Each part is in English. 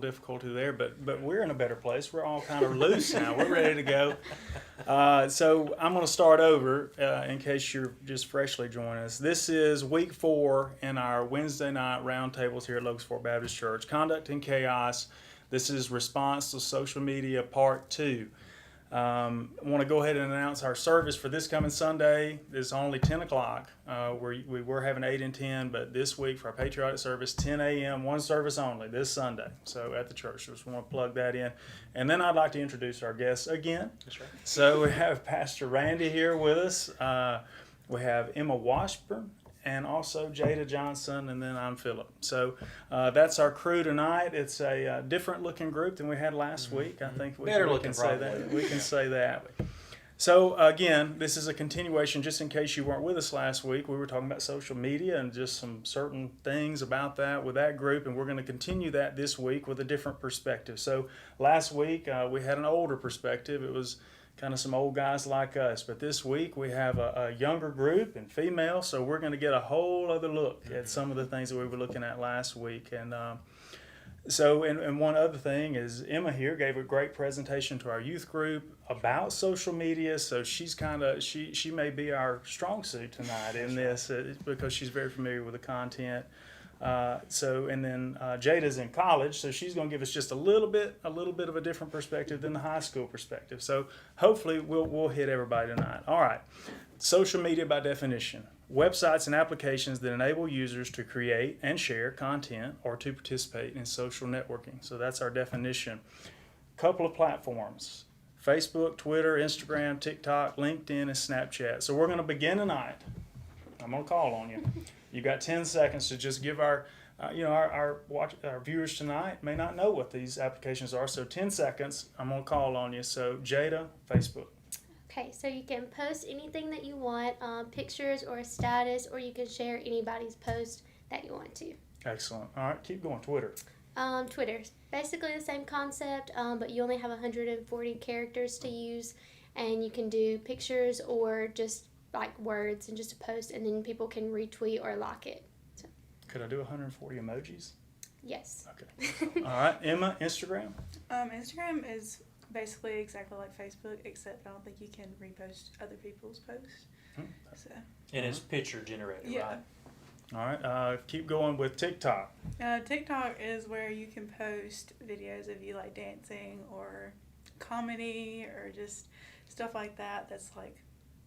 difficulty there, but we're in a better place. We're all kind of loose now. We're ready to go. So I'm going to start over in case you're just freshly joining us. This is week 4 in our Wednesday night roundtables here at Locust Fork Baptist Church. Conduct in Chaos. This is response to social media part 2. I want to go ahead and announce our service for this coming Sunday. It's only 10 o'clock. We were having 8 and 10, but this week for our patriotic service, 10 a.m., one service only this Sunday. So at the church, just want to plug that in. And then I'd like to introduce our guests again. That's right. So we have Pastor Randy here with us. We have Emma Washburn and also Jada Johnson, and then I'm Philip. So that's our crew tonight. It's a different looking group than we had last week. I think we can say that. We can say that. So again, this is a continuation. Just in case you weren't with us last week, we were talking about social media and just some certain things about that with that group, and we're going to continue that this week with a different perspective. So last week we had an older perspective. It was kind of some old guys like us. But this week we have a younger group and female, so we're going to get a whole other look at some of the things that we were looking at last week. And and one other thing is Emma here gave a great presentation to our youth group about social media, so she's she may be our strong suit tonight in this because she's very familiar with the content. Jada's in college, so she's going to give us just a little bit of a different perspective than the high school perspective. So hopefully we'll hit everybody tonight. All right. Social media by definition. Websites and applications that enable users to create and share content or to participate in social networking. So that's our definition. Couple of platforms: Facebook, Twitter, Instagram, TikTok, LinkedIn, and Snapchat. So we're going to begin tonight. I'm going to call on you. You got 10 seconds to just give our viewers tonight may not know what these applications are. So 10 seconds, I'm going to call on you. So Jada, Facebook. Okay, so you can post anything that you want, pictures or a status, or you can share anybody's post that you want to. Excellent. All right, keep going. Twitter. Twitter's basically the same concept, but you only have 140 characters to use, and you can do pictures or just like words and just a post, and then people can retweet or like it. So. Could I do 140 emojis? Yes. Okay. All right, Emma, Instagram. Instagram is basically exactly like Facebook, except I don't think you can repost other people's posts. So. And it's picture generated, yeah. right? All right, keep going with TikTok. TikTok is where you can post videos of you like dancing or comedy or just stuff like that that's like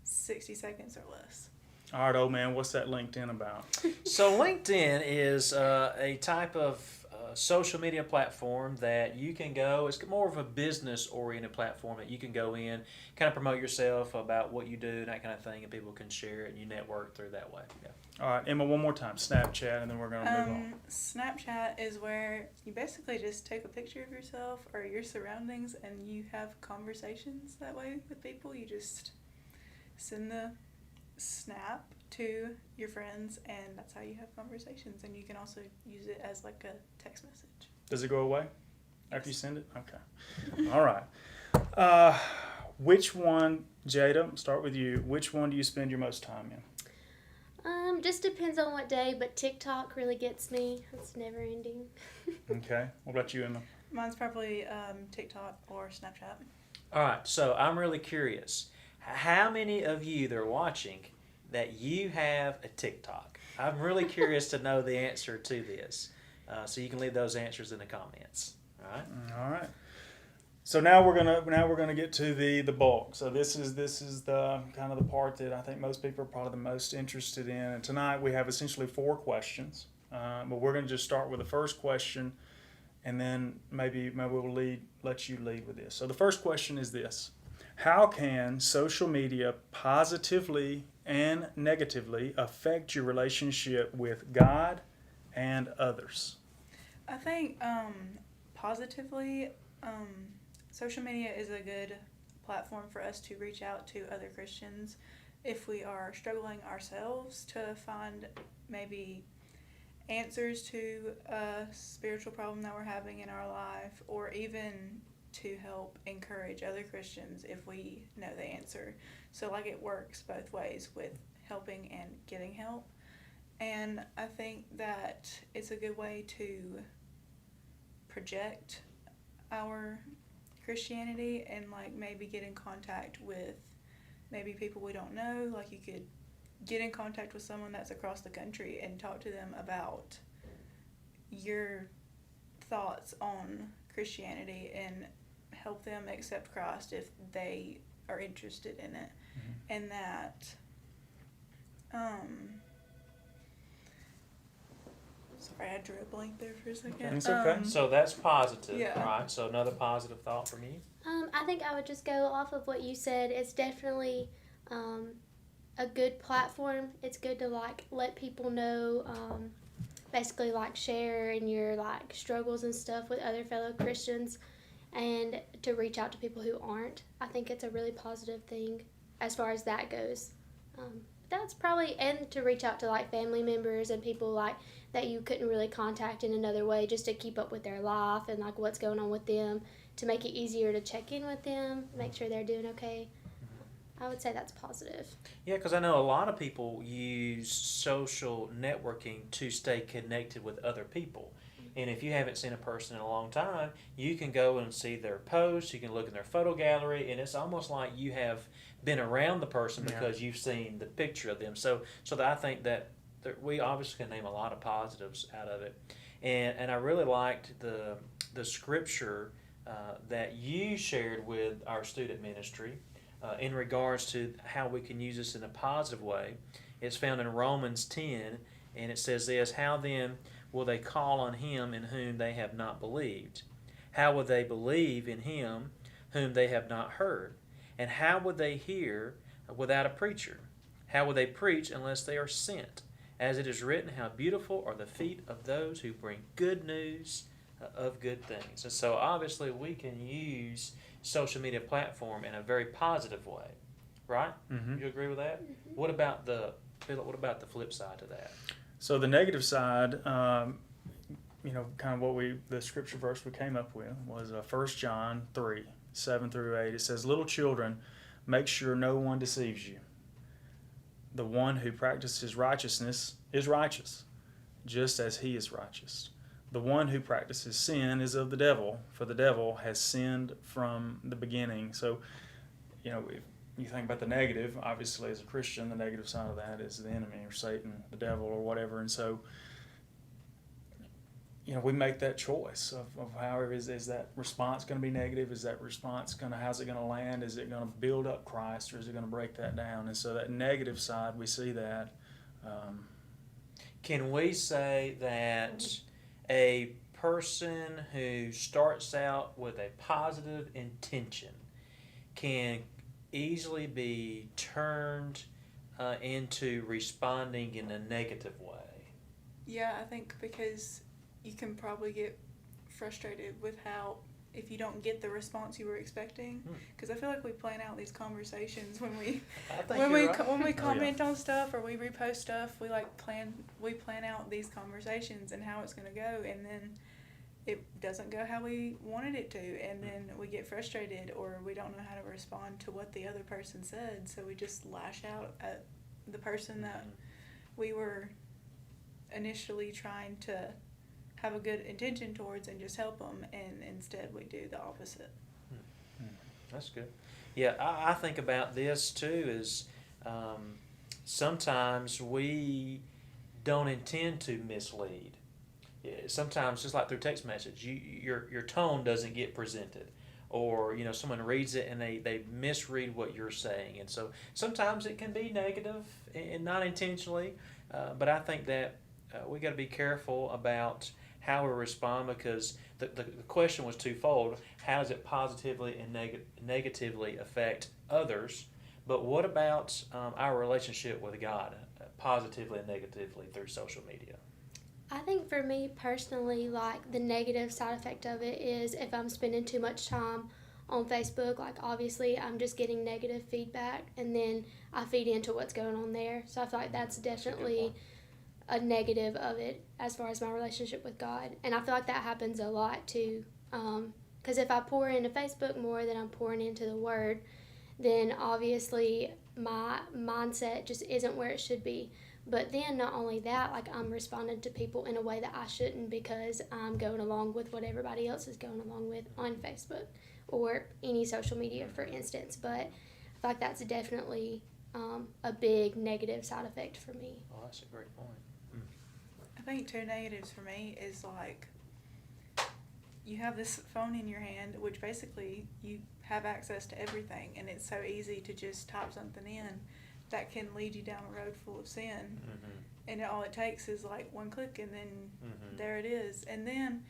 60 seconds or less. All right, old man, what's that LinkedIn about? So LinkedIn is a type of social media platform that you can go. It's more of a business-oriented platform that you can go in, kind of promote yourself about what you do and that kind of thing, and people can share it and you network through that way. Yeah. All right, Emma, one more time. Snapchat, and then we're going to move on. Snapchat is where you basically just take a picture of yourself or your surroundings and you have conversations that way with people. You just send the snap to your friends, and that's how you have conversations. And you can also use it as like a text message. Does it go away after you send it? Okay. All right. Which one, Jada, start with you. Which one do you spend your most time in? Just depends on what day, but TikTok really gets me. It's never ending. Okay. What about you, Emma? Mine's probably TikTok or Snapchat. All right, so I'm really curious. How many of you that are watching that you have a TikTok? I'm really curious to know the answer to this. So you can leave those answers in the comments. All right. All right. So now we're gonna get to the bulk. So this is the kind of the part that I think most people are probably the most interested in. And tonight we have essentially 4 questions, but we're gonna just start with the first question, and then maybe we'll let you lead with this. So the first question is this: how can social media positively and negatively affect your relationship with God and others? I think positively, social media is a good platform for us to reach out to other Christians if we are struggling ourselves to find maybe answers to a spiritual problem that we're having in our life, or even to help encourage other Christians if we know the answer. So like it works both ways with helping and getting help. And I think that it's a good way to project our Christianity and like maybe get in contact with maybe people we don't know. Like you could get in contact with someone that's across the country and talk to them about your thoughts on Christianity and help them accept Christ if they are interested in it. And that sorry, I drew a blank there for a second. It's okay. So that's positive, Yeah. right? So another positive thought from you? I think I would just go off of what you said. It's definitely a good platform. It's good to like let people know, basically like share in your like struggles and stuff with other fellow Christians, and to reach out to people who aren't. I think it's a really positive thing as far as that goes. That's probably, and to reach out to like family members and people like that you couldn't really contact in another way, just to keep up with their life and like what's going on with them, to make it easier to check in with them, make sure they're doing okay. I would say that's positive. Yeah, because I know a lot of people use social networking to stay connected with other people. And if you haven't seen a person in a long time, you can go and see their posts, you can look in their photo gallery, and it's almost like you have been around the person because you've seen the picture of them. So that I think that we obviously can name a lot of positives out of it. And I really liked the scripture that you shared with our student ministry in regards to how we can use this in a positive way. It's found in Romans 10, and it says this: "How then will they call on him in whom they have not believed? How will they believe in him whom they have not heard? And how would they hear without a preacher? How will they preach unless they are sent? As it is written, how beautiful are the feet of those who bring good news of good things." And so obviously we can use social media platform in a very positive way, right? Mm-hmm. You agree with that? What about Philip, what about the flip side to that? So the negative side, kind of the scripture verse we came up with was 1 John 3, 7 through 8. It says, "Little children, make sure no one deceives you. The one who practices righteousness is righteous, just as he is righteous. The one who practices sin is of the devil, for the devil has sinned from the beginning." So, if you think about the negative, obviously as a Christian, the negative side of that is the enemy or Satan, the devil or whatever. And so, we make that choice of however, is that response going to be negative? Is that response how's it going to land? Is it going to build up Christ, or is it going to break that down? And so that negative side, we see that. Can we say that a person who starts out with a positive intention can easily be turned into responding in a negative way? Yeah, I think because you can probably get frustrated with how, if you don't get the response you were expecting, because I feel like we plan out these conversations when we comment on stuff or we repost stuff. We plan out these conversations and how it's going to go, and then it doesn't go how we wanted it to, and then we get frustrated or we don't know how to respond to what the other person said, so we just lash out at the person that we were initially trying to have a good intention towards and just help them, and instead we do the opposite. That's good. Yeah, I think about this too is sometimes we don't intend to mislead. Sometimes, just like through text message, your tone doesn't get presented, or someone reads it and they misread what you're saying, and so sometimes it can be negative and not intentionally. But I think that we got to be careful about how we respond, because the question was twofold: how does it positively and negatively affect others? But what about our relationship with God, positively and negatively through social media? I think for me personally, like the negative side effect of it is if I'm spending too much time on Facebook, like obviously I'm just getting negative feedback, and then I feed into what's going on there. So I feel like that's definitely a negative of it as far as my relationship with God. And I feel like that happens a lot too, because if I pour into Facebook more than I'm pouring into the Word, then obviously my mindset just isn't where it should be. But then not only that, like I'm responding to people in a way that I shouldn't because I'm going along with what everybody else is going along with on Facebook or any social media, for instance. But I feel like that's definitely a big negative side effect for me. Oh, that's a great point. I think two negatives for me is like you have this phone in your hand, which basically you have access to everything, and it's so easy to just type something in that can lead you down a road full of sin. Mm-hmm. And all it takes is like one click, and then Mm-hmm. there it is. And then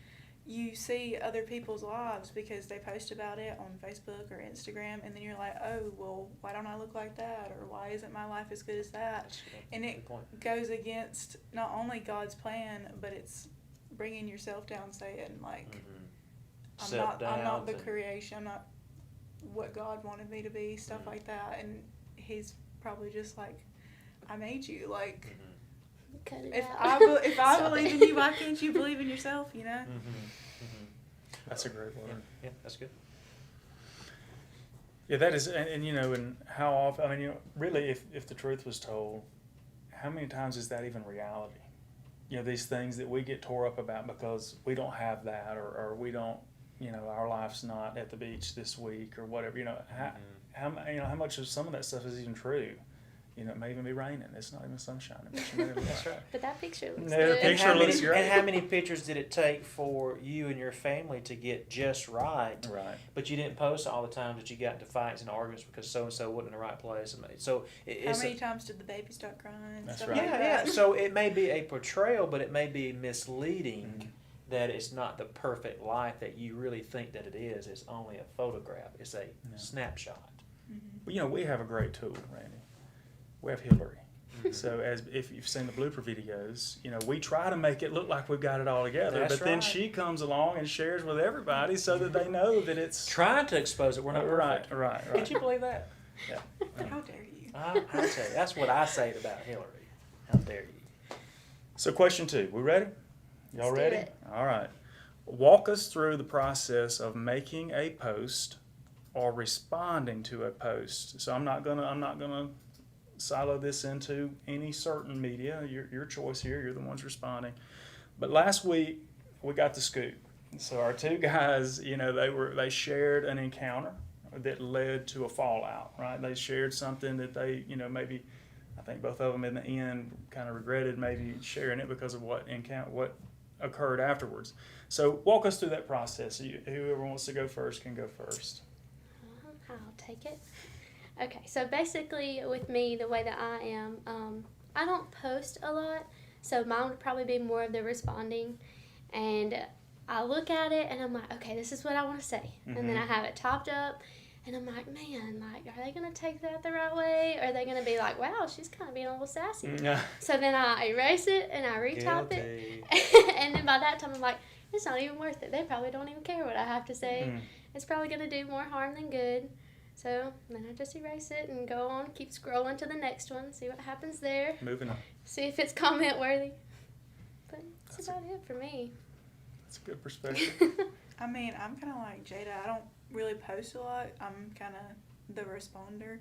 you see other people's lives because they post about it on Facebook or Instagram, and then you're like, oh, well, why don't I look like that? Or why isn't my life as good as that? That's good. And it Good point. goes against not only God's plan, but it's bringing yourself down, saying like, Mm-hmm. I'm not the and- creation, I'm not what God wanted me to be, stuff Mhm. like that. And He's probably just like, I made you. Like, Cut it if out. if I Stop believe it. in you, why can't you believe in yourself? You know. Mm-hmm. Mm-hmm. That's a great Yeah, word. yeah, that's good. Yeah, that is, and you know, and how often, I mean, you know, really, if the truth was told, how many times is that even reality? You know, these things that we get tore up about because we don't have that, or we don't, you know, our life's not at the beach this week, or whatever, you know, you know, how much of some of that stuff is even true? You know, it may even be raining. It's not even sunshine. That's right. But that picture looks Yeah, the good. picture and, how looks many, great. and how many pictures did it take for you and your family to get just right? Right. But you didn't post all the times that you got into fights and arguments because so and so wasn't in the right place. So How it's many times did the baby start crying? That's Stuff right. like yeah, that. yeah. So it may be a portrayal, but it may be misleading. Mhm. That it's not the perfect life that you really think that it is. It's only a photograph. It's a snapshot. But, you know, we have a great tool, Randy. We have Hillary. So as if you've seen the blooper videos, you know, we try to make it look like we've got it all together, That's but then right. she comes along and shares with everybody so that they know that it's Trying to expose it. We're not perfect. right. Could you believe that? Yeah. How dare you? I tell you, that's what I say about Hillary. How dare you? So question 2, we ready? Y'all Let's do ready? it. All right. Walk us through the process of making a post or responding to a post. So I'm not gonna silo this into any certain media. Your choice here. You're the ones responding. But last week we got the scoop. So our two guys, you know, they shared an encounter that led to a fallout. Right? They shared something that they, you know, maybe I think both of them in the end kind of regretted maybe sharing it because of what occurred afterwards. So walk us through that process. Whoever wants to go first can go first. I'll take it. Okay, so basically with me, the way that I am, I don't post a lot, so mine would probably be more of the responding, and I look at it and I'm like, okay, this is what I want to say, and then I have it topped up, and I'm like, man, like, are they gonna take that the right way? Or are they gonna be like, wow, she's kind of being a little sassy? Yeah. So then I erase it and I retype Guilty. it, and then by that time I'm like, it's not even worth it. They probably don't even care what I have to say. Mm. It's probably gonna do more harm than good. So then I just erase it and go on, keep scrolling to the next one, see what happens there, Moving on. see if it's comment worthy. But that's about it for me. That's a good perspective. I mean, I'm kind of like Jada. I don't really post a lot. I'm kind of the responder.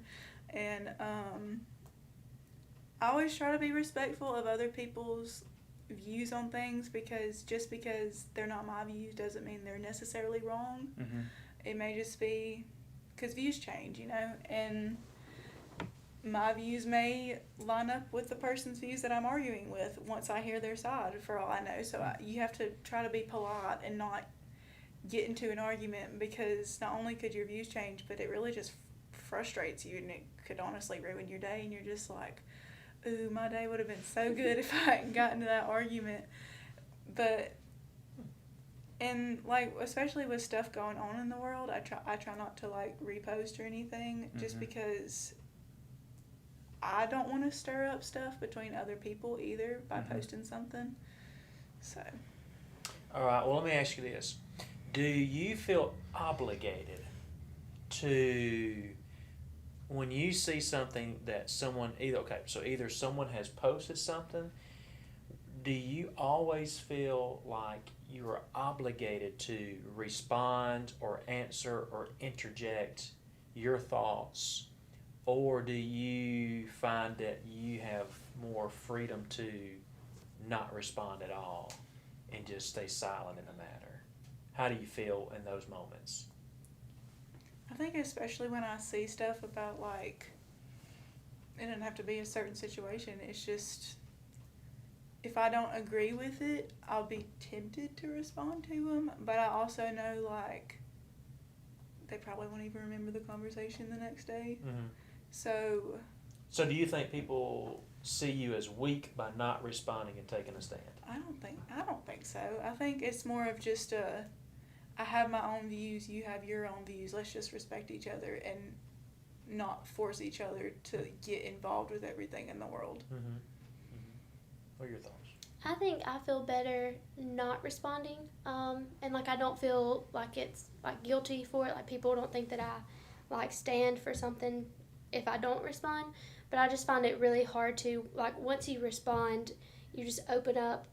And I always try to be respectful of other people's views on things, because just because they're not my views doesn't mean they're necessarily wrong. Mm-hmm. It may just be because views change, you know, and my views may line up with the person's views that I'm arguing with once I hear their side, for all I know. So you have to try to be polite and not get into an argument, because not only could your views change, but it really just frustrates you, and it could honestly ruin your day, and you're just like, ooh, my day would have been so good if I hadn't gotten into that argument. But and like, especially with stuff going on in the world, I try not to like repost or anything, just because I don't want to stir up stuff between other people either by posting something. So All right, well, let me ask you this. Do you feel obligated to, when you see something that someone, either someone has posted something, do you always feel like you are obligated to respond or answer or interject your thoughts or do you find that you have more freedom to not respond at all and just stay silent in the matter? How do you feel in those moments? I think especially when I see stuff about like, it doesn't have to be a certain situation. It's just, if I don't agree with it, I'll be tempted to respond to them. But I also know like, they probably won't even remember the conversation the next day. Mm-hmm. So do you think people see you as weak by not responding and taking a stand? I don't think so. I think it's more of just I have my own views, you have your own views. Let's just respect each other and not force each other to get involved with everything in the world. Mm-hmm. Mm-hmm. What are your thoughts? I think I feel better not responding, and like I don't feel like it's like guilty for it. Like people don't think that I like stand for something if I don't respond. But I just find it really hard to like once you respond, you just open up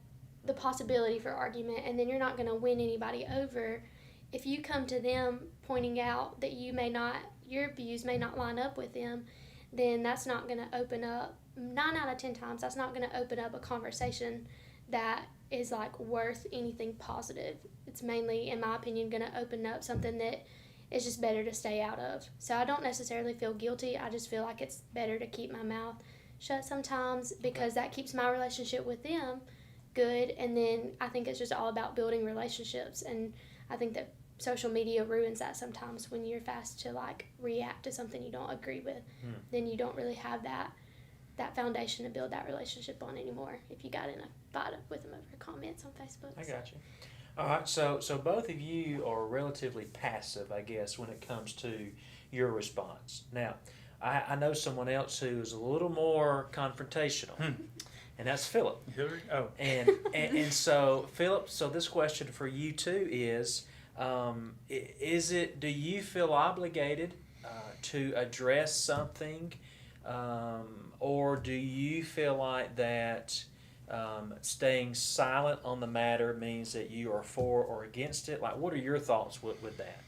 the possibility for argument, and then you're not going to win anybody over. If you come to them pointing out that your views may not line up with them, then that's not going to open up, 9 out of 10 times, that's not going to open up a conversation that is like worth anything positive. It's mainly, in my opinion, going to open up something that is just better to stay out of. So I don't necessarily feel guilty. I just feel like it's better to keep my mouth shut sometimes because that keeps my relationship with them good. And then I think it's just all about building relationships. And I think that social media ruins that sometimes when you're fast to like react to something you don't agree with. Then you don't really have that foundation to build that relationship on anymore if you got in a fight with them over comments on Facebook. I got you. All right, so both of you are relatively passive, I guess, when it comes to your response. Now, I know someone else who is a little more confrontational, and that's Philip. Hillary? Oh. And so, Philip, so this question for you too is do you feel obligated to address something, or do you feel like that staying silent on the matter means that you are for or against it? Like, what are your thoughts with that?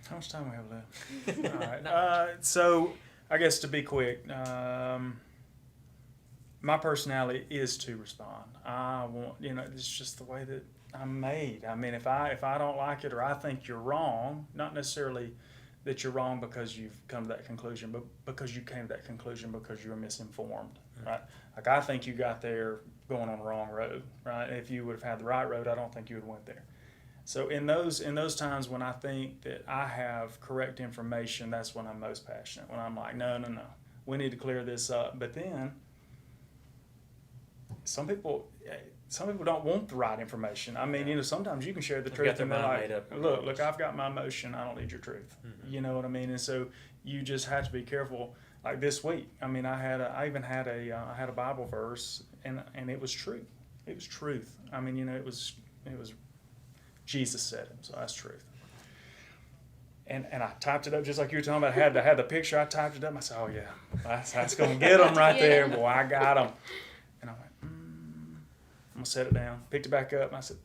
How much time we have left? All right. So, I guess to be quick, my personality is to respond. I want, it's just the way that I'm made. I mean, if I don't like it or I think you're wrong, not necessarily that you're wrong because you've come to that conclusion, but because you came to that conclusion because you were misinformed, right? Like I think you got there going on the wrong road, right? If you would have had the right road, I don't think you would have went there. So in those times when I think that I have correct information, that's when I'm most passionate. When I'm like, no, we need to clear this up. But then some people don't want the right information. I mean, sometimes you can share the truth and they're like, look, I've got my emotion. I don't need your truth. Mm-hmm. You know what I mean? And so you just have to be careful. Like this week, I mean, I even had a Bible verse, and it was true. It was truth. I mean, it was Jesus said it, so that's truth. And I typed it up just like you were talking about. I had the picture. I typed it up. I said, oh yeah, that's gonna get them right there, boy. I got them. And I went, I'm gonna set it down. Picked it back up, and I said,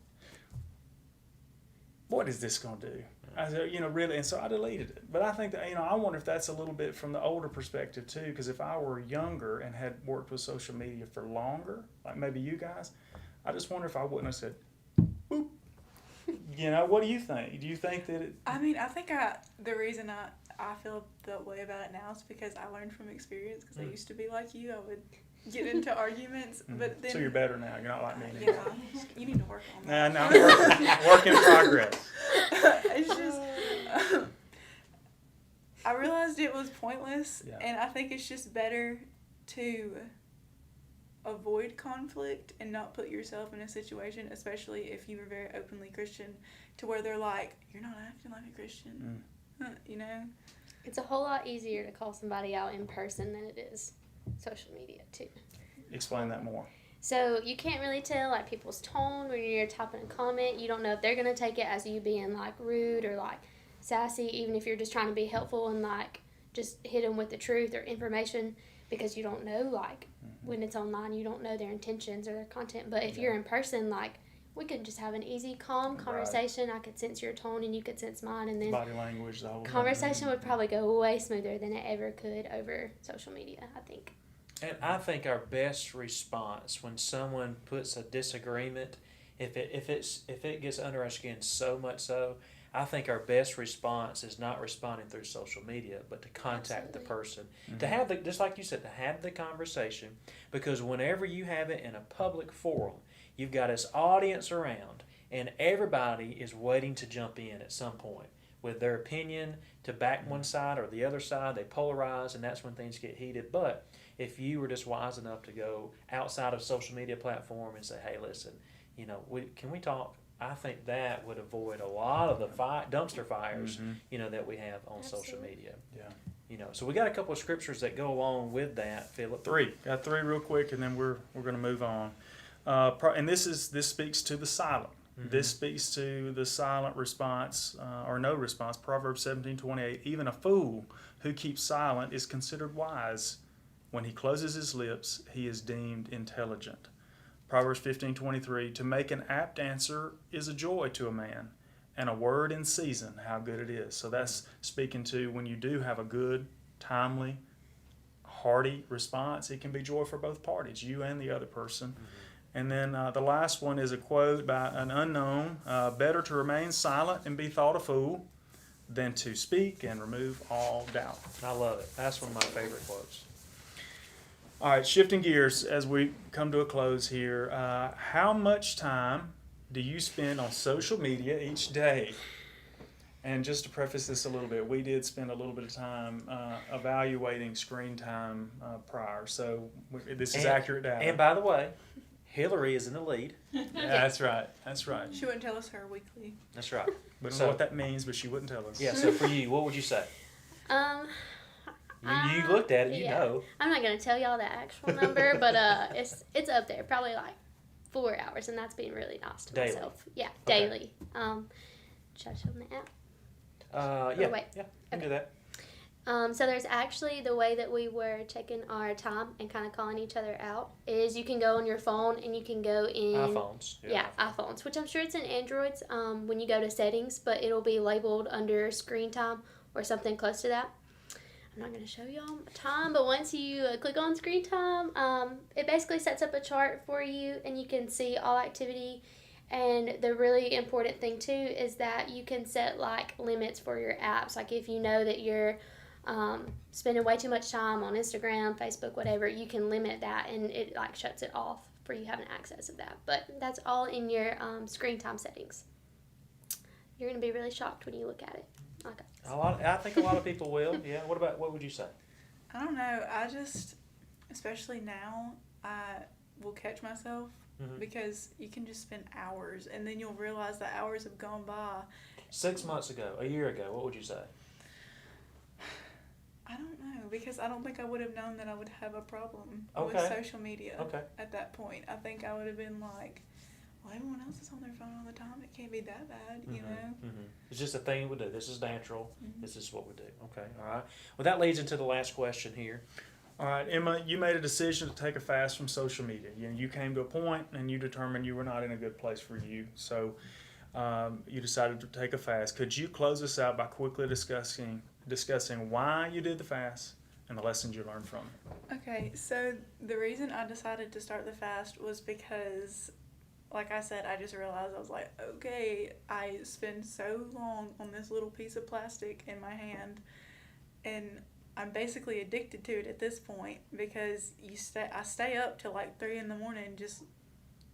what is this gonna do? I said, really, and so I deleted it. But I think that, I wonder if that's a little bit from the older perspective too, because if I were younger and had worked with social media for longer, like maybe you guys, I just wonder if I wouldn't have said, boop. What do you think? Do you think that it... I mean, I think the reason I feel that way about it now is because I learned from experience, because I used to be like you. I would get into arguments, but then... So you're better now. You're not like me anymore. Yeah, you need to work on that. No, work in progress. It's just... I realized it was pointless, and I think it's just better to avoid conflict and not put yourself in a situation, especially if you were very openly Christian, to where they're like, you're not acting like a Christian. It's a whole lot easier to call somebody out in person than it is social media too. Explain that more. So you can't really tell like people's tone when you're typing a comment. You don't know if they're going to take it as you being like rude or like sassy, even if you're just trying to be helpful and like just hit them with the truth or information, because you don't know, like when it's online, you don't know their intentions or their content. But if you're in person, like we could just have an easy, calm conversation. I could sense your tone and you could sense mine, and then Body language, the whole conversation would probably go way smoother than it ever could over social media, I think. And I think our best response when someone puts a disagreement, if it gets under our skin so much so, I think our best response is not responding through social media, but to contact the person, to have the, just like you said, to have the conversation, because whenever you have it in a public forum, you've got this audience around, and everybody is waiting to jump in at some point with their opinion to back one side or the other side. They polarize, and that's when things get heated. But if you were just wise enough to go outside of social media platform and say, hey, listen, can we talk? I think that would avoid a lot of the dumpster fires, that we have on social media. Yeah. So we got a couple of scriptures that go along with that, Philip. Got three real quick, and then we're going to move on. And this speaks to the silent. This speaks to the silent response or no response. Proverbs 17:28. Even a fool who keeps silent is considered wise. When he closes his lips, he is deemed intelligent. Proverbs 15:23. To make an apt answer is a joy to a man, and a word in season, how good it is. So that's speaking to when you do have a good, timely, hearty response, it can be joy for both parties, you and the other person. And then the last one is a quote by an unknown. Better to remain silent and be thought a fool than to speak and remove all doubt. I love it. That's one of my favorite quotes. All right, shifting gears as we come to a close here. How much time do you spend on social media each day? And just to preface this a little bit, we did spend a little bit of time evaluating screen time prior. So this is accurate data. And by the way, Hillary is in the lead. Yeah, that's right. That's right. She wouldn't tell us her weekly. That's right. We don't So- know what that means, but she wouldn't tell us. Yeah, so for you, what would you say? You looked at it, you know. I'm not gonna tell y'all the actual number, but it's up there, probably like 4 hours, and that's being really nice to Daily. myself. Yeah, Okay. daily. Should I show them the app? Yeah, wait. yeah, you can do that. So there's actually the way that we were taking our time and kind of calling each other out is you can go on your phone and you can go in iPhones. Yeah, iPhones, which I'm sure it's in Androids when you go to settings, but it'll be labeled under screen time or something close to that. I'm not going to show y'all time, but once you click on screen time, it basically sets up a chart for you and you can see all activity. And the really important thing too is that you can set like limits for your apps. Like if you know that you're spending way too much time on Instagram, Facebook, whatever, you can limit that and it like shuts it off for you having access of that. But that's all in your screen time settings. You're going to be really shocked when you look at it. Okay. I think a lot of people will. Yeah. What would you say? I don't know. I just, especially now, I will catch myself because you can just spend hours and then you'll realize the hours have gone by. 6 months ago, a year ago, what would you say? I don't know because I don't think I would have known that I would have a problem Okay. with social media Okay. at that point. I think I would have been like, well, everyone else is on their phone all the time. It can't be that bad, you know? It's just a thing we do. This is natural. This is what we do. Okay. All right. Well, that leads into the last question here. All right, Emma, you made a decision to take a fast from social media. You came to a point and you determined you were not in a good place for you. So you decided to take a fast. Could you close us out by quickly discussing why you did the fast and the lessons you learned from it? Okay, so the reason I decided to start the fast was because, like I said, I just realized I was like, okay, I spend so long on this little piece of plastic in my hand, and I'm basically addicted to it at this point because I stay up till like 3 a.m. just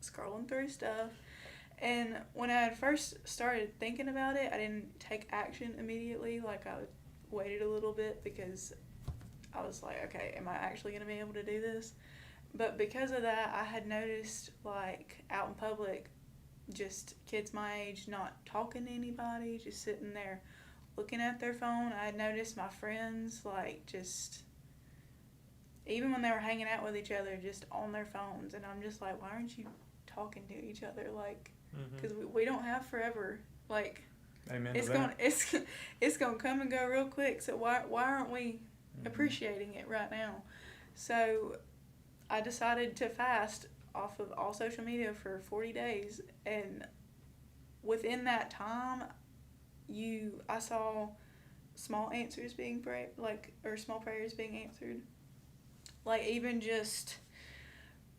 scrolling through stuff. And when I had first started thinking about it, I didn't take action immediately. Like I waited a little bit because I was like, okay, am I actually going to be able to do this? But because of that, I had noticed like out in public, just kids my age not talking to anybody, just sitting there looking at their phone. I had noticed my friends like just, even when they were hanging out with each other, just on their phones. And I'm just like, why aren't you talking to each other? Like, because we don't have forever. Like, Amen it's to that. it's gonna come and go real quick. So why aren't we appreciating it right now? So I decided to fast off of all social media for 40 days, and within that time, I saw small answers being prayed, or small prayers being answered. Like, even just,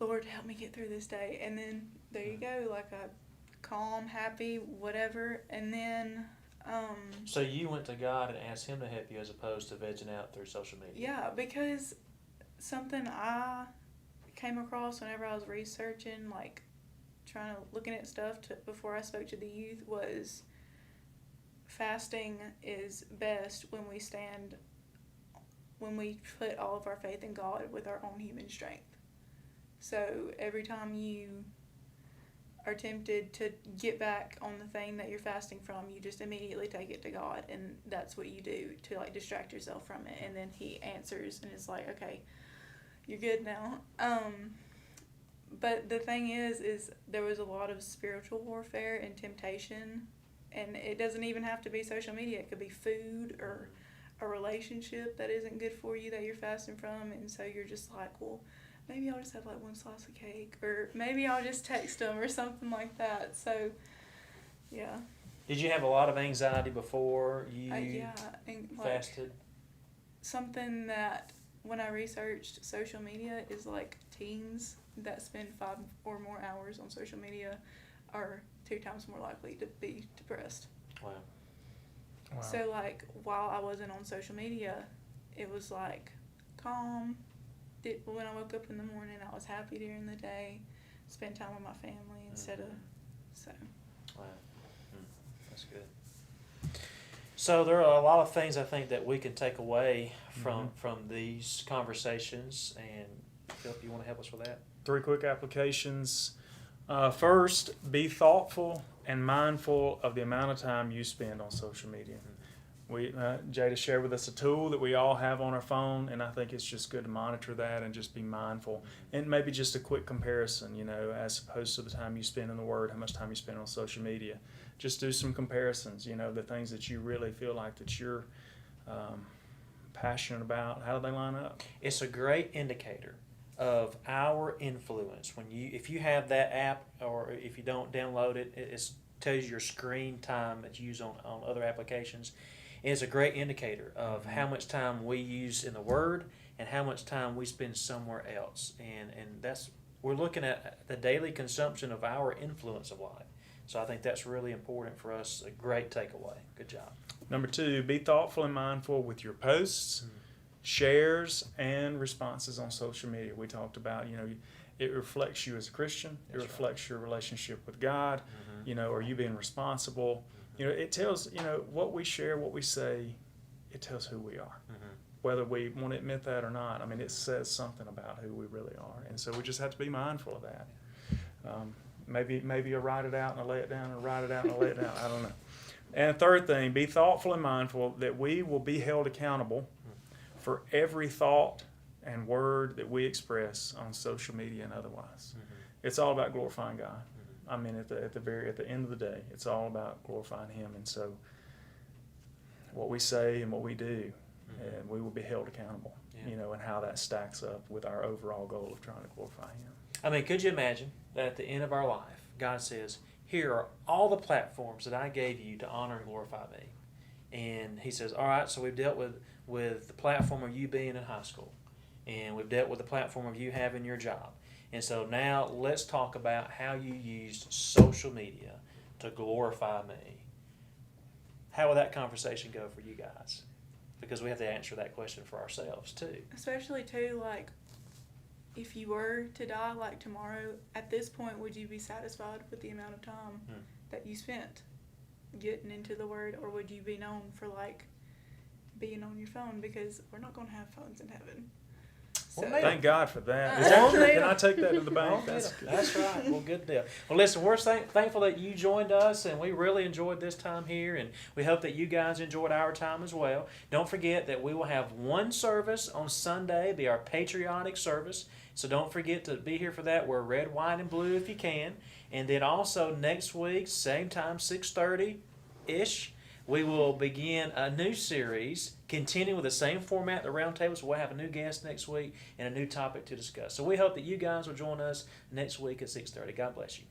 Lord, help me get through this day. And then there you go, like a calm, happy, whatever. And then, So you went to God and asked Him to help you as opposed to vegging out through social media. yeah, because something I came across whenever I was researching, like looking at stuff before I spoke to the youth, was fasting is best when we put all of our faith in God with our own human strength. So every time you are tempted to get back on the thing that you're fasting from, you just immediately take it to God, and that's what you do to like distract yourself from it, and then He answers and it's like, okay, you're good now. But the thing is there was a lot of spiritual warfare and temptation, and it doesn't even have to be social media. It could be food or a relationship that isn't good for you that you're fasting from, and so you're just like, well, maybe I'll just have like one slice of cake, or maybe I'll just text them or something like that. So, yeah. Did you have a lot of anxiety before you Yeah, and fasted? Something that when I researched social media is like teens that spend 5 or more hours on social media are 2 times more likely to be depressed. Wow. So like while I wasn't on social media, it was like calm. When I woke up in the morning, I was happy during the day, spend time with my family instead of so. Wow. That's good. So there are a lot of things I think that we can take away from these conversations, and Philip, you want to help us with that? 3 quick applications. First, be thoughtful and mindful of the amount of time you spend on social media. Jada shared with us a tool that we all have on our phone, and I think it's just good to monitor that and just be mindful. And maybe just a quick comparison, as opposed to the time you spend in the Word, how much time you spend on social media. Just do some comparisons, the things that you really feel like that you're passionate about. How do they line up? It's a great indicator of our influence. If you have that app, or if you don't download it, it tells you your screen time that you use on other applications. It's a great indicator of how much time we use in the Word and how much time we spend somewhere else. And we're looking at the daily consumption of our influence of life. So I think that's really important for us. A great takeaway. Good job. Number 2, be thoughtful and mindful with your posts, shares, and responses on social media. We talked about, it reflects you as a Christian. It reflects your relationship with God. Are you being responsible? It tells, what we share, what we say, it tells who we are. Whether we want to admit that or not. I mean, it says something about who we really are. And so we just have to be mindful of that. Maybe you'll write it out and I'll lay it down, and write it out and I'll lay it down. I don't know. And third thing, be thoughtful and mindful that we will be held accountable for every thought and word that we express on social media and otherwise. It's all about glorifying God. I mean, at the end of the day, it's all about glorifying Him. And so, what we say and what we do, and we will be held accountable. And how that stacks up with our overall goal of trying to glorify Him. I mean, could you imagine that at the end of our life, God says, "Here are all the platforms that I gave you to honor and glorify me," and He says, "All right, so we've dealt with the platform of you being in high school, and we've dealt with the platform of you having your job. And so now let's talk about how you used social media to glorify me." How will that conversation go for you guys? Because we have to answer that question for ourselves too. Especially too, like, if you were to die like tomorrow, at this point, would you be satisfied with the amount of time that you spent getting into the Word, or would you be known for like being on your phone? Because we're not going to have phones in heaven. So, Thank God for that. Can I take that to the bank? That's right. Well, good deal. Well, listen, we're thankful that you joined us, and we really enjoyed this time here, and we hope that you guys enjoyed our time as well. Don't forget that we will have one service on Sunday, be our patriotic service. So don't forget to be here for that. Wear red, white, and blue if you can. And then also next week, same time, 6:30-ish, we will begin a new series, continuing with the same format, the roundtable. So we'll have a new guest next week and a new topic to discuss. So we hope that you guys will join us next week at 6:30. God bless you.